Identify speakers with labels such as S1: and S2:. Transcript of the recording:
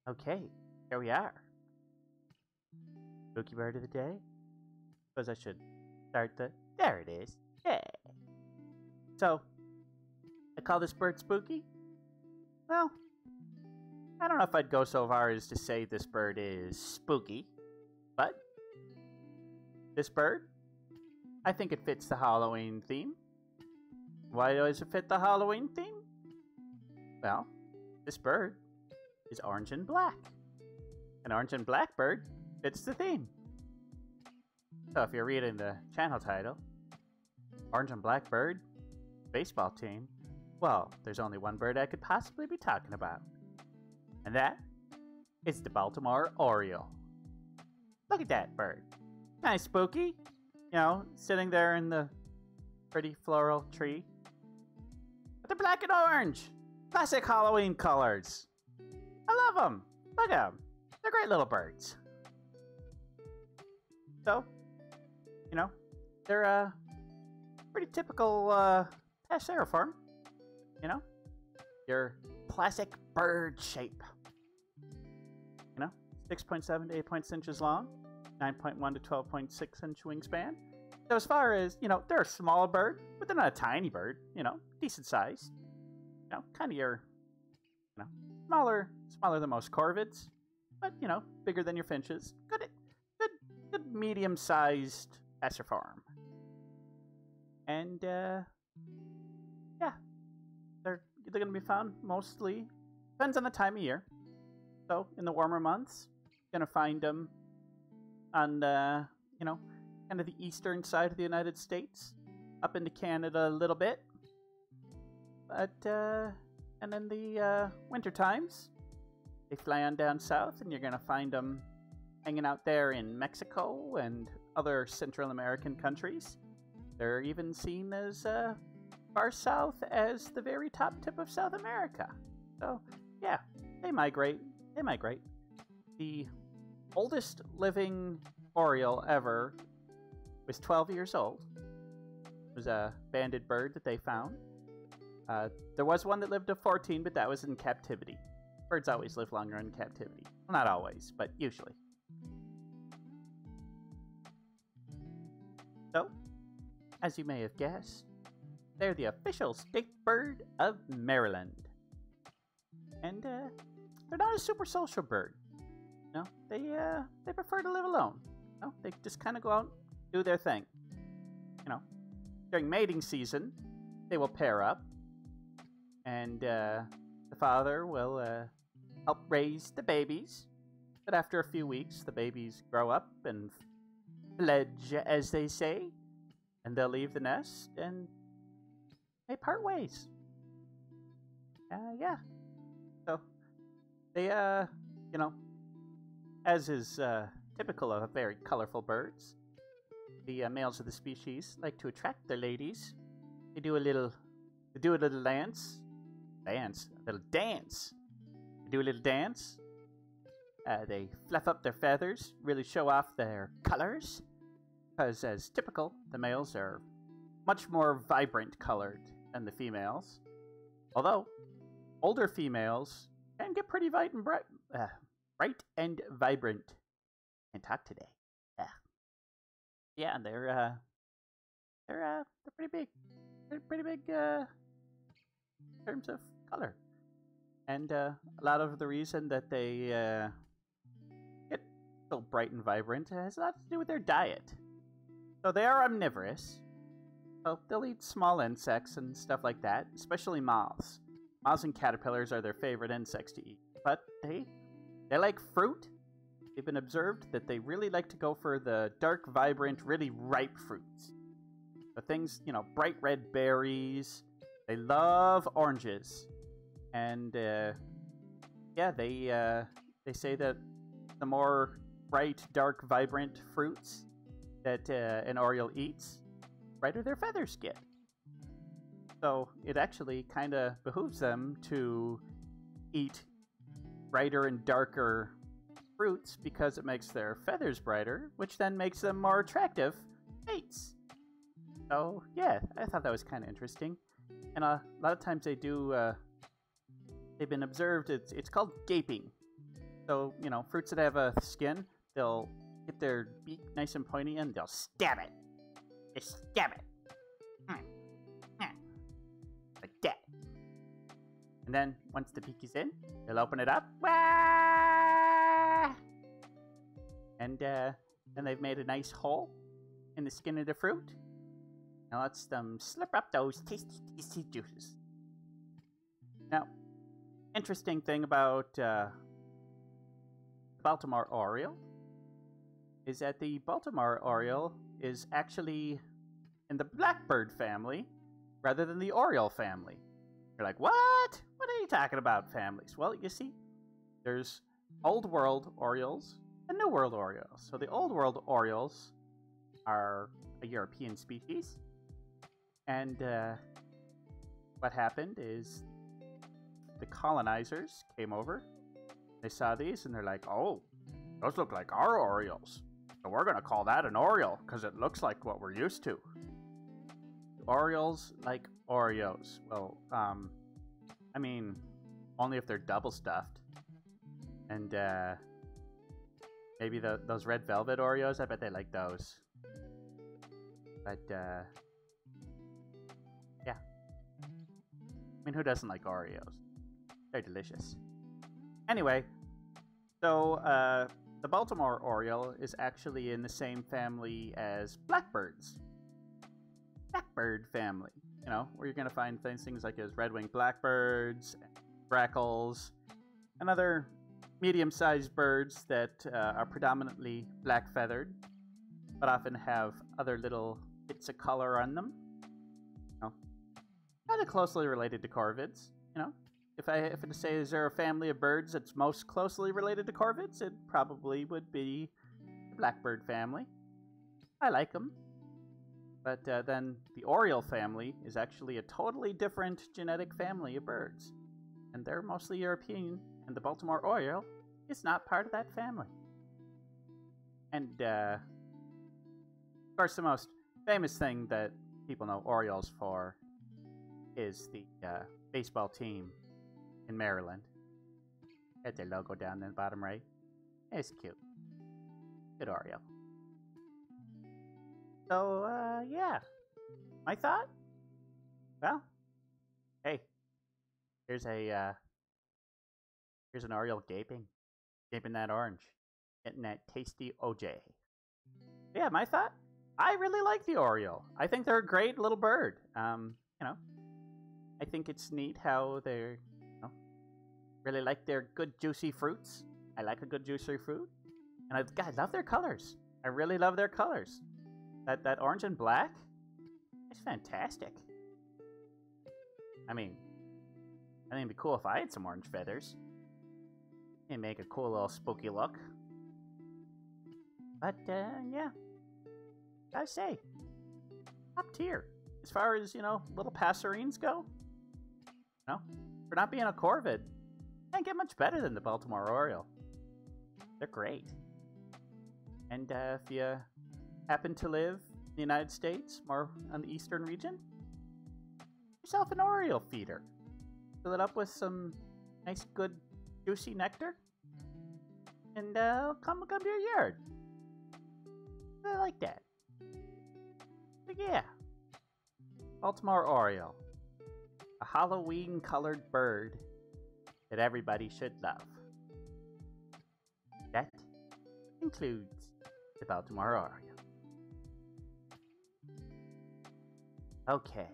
S1: Okay, here we are. Spooky bird of the day. Suppose I should start the. There it is. Yeah. So, I call this bird spooky? Well, I don't know if I'd go so far as to say this bird is spooky, but this bird, I think it fits the Halloween theme. Why does it fit the Halloween theme? Well, this bird is orange and black. An orange and black bird fits the theme. So if you're reading the channel title, Orange and Black Bird, baseball team, well, there's only one bird I could possibly be talking about. And that is the Baltimore Oriole. Look at that bird. Kind of spooky. You know, sitting there in the pretty floral tree. But they're black and orange. Classic Halloween colors. I love them. Look at them. They're great little birds. So, you know, they're a pretty typical passeriform. You know, your classic bird shape. You know, 6.7 to 8.6 inches long, 9.1 to 12.6 inch wingspan. So as far as, you know, they're a small bird, but they're not a tiny bird. You know, decent size. You know, kind of your, you know, smaller than most corvids, but you know, bigger than your finches. Good medium-sized passeriform. And yeah, they're going to be found mostly, depends on the time of year. So in the warmer months, you're going to find them on you know, kind of the eastern side of the United States, up into Canada a little bit. But and in the winter times, they fly on down south, and you're going to find them hanging out there in Mexico and other Central American countries. They're even seen as far south as the very top tip of South America. So, yeah, they migrate. They migrate. The oldest living oriole ever was 12 years old. It was a banded bird that they found. There was one that lived to 14, but that was in captivity. Birds always live longer in captivity. Well, not always, but usually. So, as you may have guessed, they're the official state bird of Maryland. And they're not a super social bird. No, they prefer to live alone. No, they just kind of go out, do their thing. You know, during mating season, they will pair up, and the father will help raise the babies. But after a few weeks, the babies grow up and fledge, as they say, and they'll leave the nest and they part ways. Yeah. So they, you know, as is typical of very colorful birds, the males of the species like to attract their ladies. They do a little dance. They do a little dance. They fluff up their feathers, really show off their colors, because as typical, the males are much more vibrant colored than the females. Although, older females can get pretty bright and vibrant. Can't talk today. Yeah, they're pretty big. They're pretty big in terms of color. And a lot of the reason that they get so bright and vibrant has a lot to do with their diet. So they are omnivorous. So they'll eat small insects and stuff like that, especially moths. Moths and caterpillars are their favorite insects to eat. But they like fruit. They've been observed that they really like to go for the dark, vibrant, really ripe fruits. The things, you know, bright red berries. They love oranges. And yeah, they say that the more bright, dark, vibrant fruits that an oriole eats, brighter their feathers get. So it actually kind of behooves them to eat brighter and darker fruits because it makes their feathers brighter, which then makes them more attractive mates. So yeah, I thought that was kind of interesting. And a lot of times they do, they've been observed, it's called gaping. So, you know, fruits that have a skin, they'll get their beak nice and pointy and they'll stab it. They stab it. Like that. And then, once the beak is in, they'll open it up. And then they've made a nice hole in the skin of the fruit. Now let's slip up those tasty, tasty juices. Now, interesting thing about the Baltimore Oriole is that the Baltimore Oriole is actually in the Blackbird family rather than the Oriole family. You're like, what? What are you talking about, families? Well, you see, there's Old World Orioles and New World Orioles. So the Old World Orioles are a European species. And what happened is the colonizers came over. They saw these and they're like, oh, those look like our Orioles. So we're going to call that an Oriole because it looks like what we're used to. Orioles like Oreos. Well, I mean, only if they're double stuffed. And maybe those red velvet Oreos, I bet they like those. But, yeah. I mean, who doesn't like Oreos? They're delicious. Anyway, so the Baltimore Oriole is actually in the same family as blackbirds. Blackbird family, you know, where you're going to find things like as red-winged blackbirds, grackles, and other medium-sized birds that are predominantly black-feathered, but often have other little bits of color on them. You know, kind of closely related to corvids. You know, if I to say is there a family of birds that's most closely related to corvids, it probably would be the blackbird family. I like them. But then the Oriole family is actually a totally different genetic family of birds. And they're mostly European, and the Baltimore Oriole is not part of that family. And, of course, the most famous thing that people know Orioles for is the baseball team in Maryland. Got their logo down in the bottom right. It's cute. Good Oriole. So, yeah. My thought? Well, hey. Here's an Oriole gaping that orange. Getting that tasty OJ. Yeah, my thought? I really like the Oriole. I think they're a great little bird. You know, I think it's neat how they're, you know, really like their good juicy fruits. I like a good juicy fruit. And I love their colors. I really love their colors. That orange and black is fantastic. I mean, I think it'd be cool if I had some orange feathers. It'd make a cool little spooky look. But, yeah. Gotta say, top tier. As far as, you know, little passerines go. You know, for not being a corvid, can't get much better than the Baltimore Oriole. They're great. And if you happen to live in the United States, more on the eastern region, yourself an Oriole feeder. Fill it up with some nice, good, juicy nectar, and come to your yard. I like that. But yeah, Baltimore Oriole, a Halloween-colored bird that everybody should love. That includes the Baltimore Oriole. Okay.